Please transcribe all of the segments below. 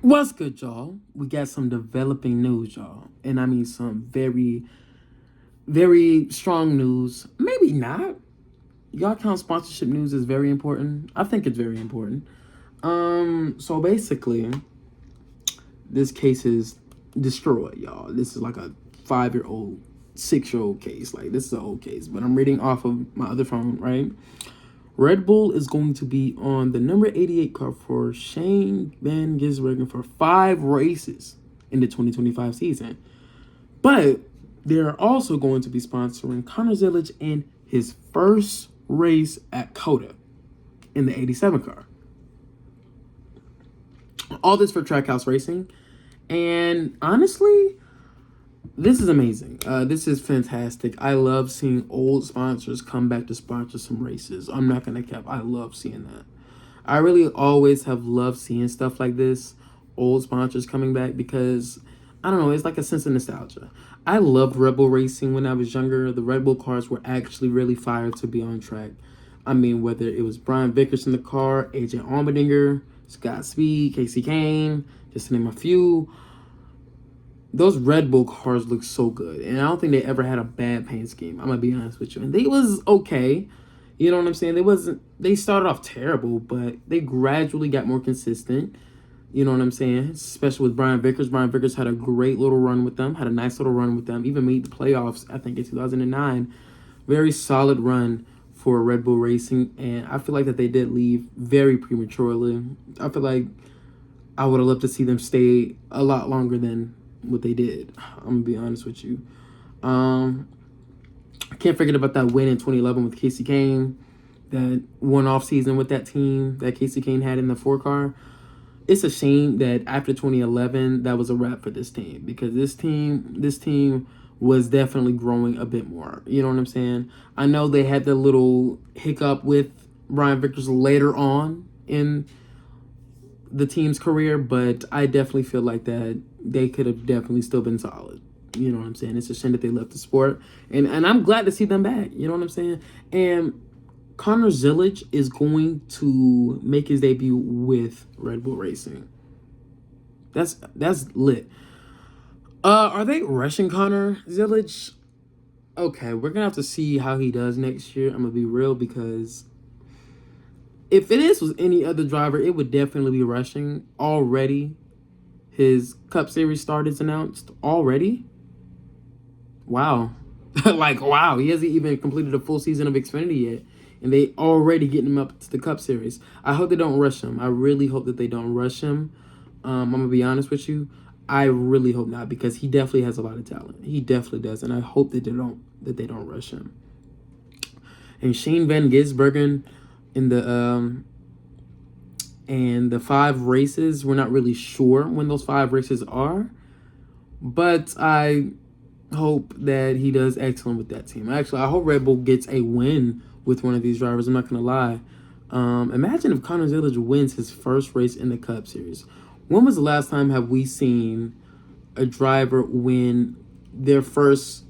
What's good, y'all? We got some developing news, y'all. And I mean some very, very strong news. Maybe not. Y'all count sponsorship news as very important? I think it's very important. So basically, this case is destroyed, y'all. This is like a 5-year-old, 6-year-old case. Like, this is an old case. But I'm reading off of my other phone, right? Red Bull is going to be on the number 88 car for Shane Van Gisbergen for 5 races in the 2025 season. But they're also going to be sponsoring Connor Zillage in his first race at COTA in the 87 car. All this for Trackhouse Racing. And honestly, this is amazing. This is fantastic. I love seeing old sponsors come back to sponsor some races. I'm not going to cap. I love seeing that. I really always have loved seeing stuff like this. Old sponsors coming back because, I don't know, it's like a sense of nostalgia. I loved Red Bull racing when I was younger. The Red Bull cars were actually really fire to be on track. I mean, whether it was Brian Vickers in the car, AJ Allmendinger, Scott Speed, Casey Kane, just to name a few. Those Red Bull cars look so good. And I don't think they ever had a bad paint scheme. I'm going to be honest with you. And they was okay. You know what I'm saying? They started off terrible, but they gradually got more consistent. You know what I'm saying? Especially with Brian Vickers. Brian Vickers had a great little run with them. Had a nice little run with them. Even made the playoffs, I think, in 2009. Very solid run for Red Bull Racing. And I feel like that they did leave very prematurely. I feel like I would have loved to see them stay a lot longer than what they did. I'm gonna be honest with you. I can't forget about that win in 2011 with Casey Kane, that one-off season with that team that Casey Kane had in the 4 car. It's a shame that after 2011 that was a wrap for this team, because this team was definitely growing a bit more. You know what I'm saying? I know they had the little hiccup with Brian Vickers later on in the team's career, but I definitely feel like that they could have definitely still been solid. You know what I'm saying? It's a shame that they left the sport. And I'm glad to see them back. You know what I'm saying? And Connor Zillage is going to make his debut with Red Bull Racing. That's lit. Are they rushing Connor Zillage? Okay, we're going to have to see how he does next year. I'm going to be real, because if it was any other driver, it would definitely be rushing. Already, his Cup Series start is announced. Already? Wow. Like, wow. He hasn't even completed a full season of Xfinity yet. And they already getting him up to the Cup Series. I hope they don't rush him. I really hope that they don't rush him. I'm going to be honest with you. I really hope not, because he definitely has a lot of talent. He definitely does. And I hope that they don't rush him. And Shane Van Gisbergen in the 5 races, we're not really sure when those 5 races are, but I hope that he does excellent with that team. Actually, I hope Red Bull gets a win with one of these drivers. I'm not gonna lie. Imagine if Connor Zillage wins his first race in the Cup Series. When was the last time have we seen a driver win their first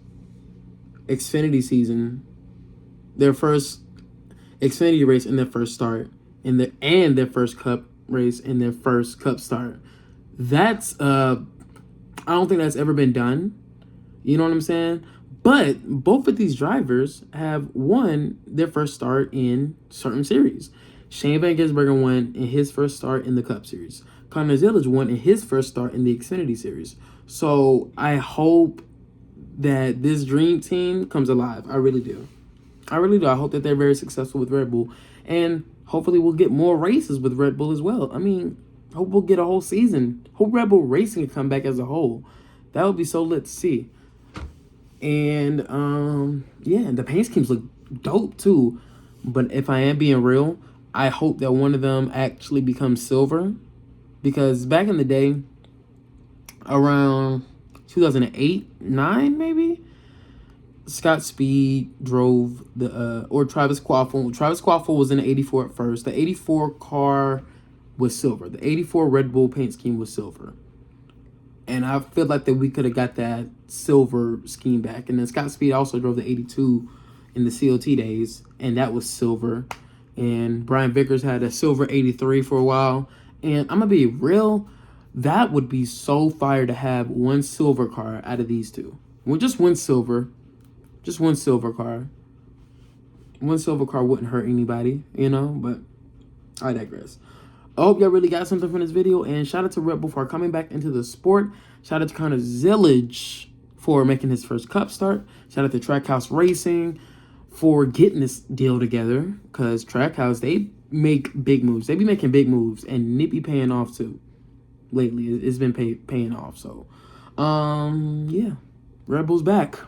Xfinity season, their first Xfinity race in their first start, and their first Cup race in their first Cup start? That's I don't think that's ever been done. You know what I'm saying? But both of these drivers have won their first start in certain series. Shane Van Gisbergen won in his first start in the Cup Series. Connor Zillage won in his first start in the Xfinity Series. So I hope that this dream team comes alive. I really do. I really do. I hope that they're very successful with Red Bull. And hopefully we'll get more races with Red Bull as well. I mean, hope we'll get a whole season. Hope Red Bull Racing can come back as a whole. That would be so lit to see. And, yeah, the paint schemes look dope too. But if I am being real, I hope that one of them actually becomes silver. Because back in the day, around 2008-9 maybe, Scott Speed drove or Travis Quaffle. Travis Quaffle was in the 84 at first. The 84 car was silver. The 84 Red Bull paint scheme was silver. And I feel like that we could have got that silver scheme back. And then Scott Speed also drove the 82 in the COT days, and that was silver. And Brian Vickers had a silver 83 for a while. And I'm going to be real, That would be so fire to have one silver car out of these two. Well, just one silver. Just one silver car. One silver car wouldn't hurt anybody, you know, but I digress. I hope y'all really got something from this video, and shout out to Red Bull for coming back into the sport. Shout out to Connor Zillage for making his first cup start. Shout out to Trackhouse Racing for getting this deal together, because Trackhouse, they make big moves. They be making big moves, and it be paying off too. Lately, it's been paying off. So, yeah, Red Bull's back.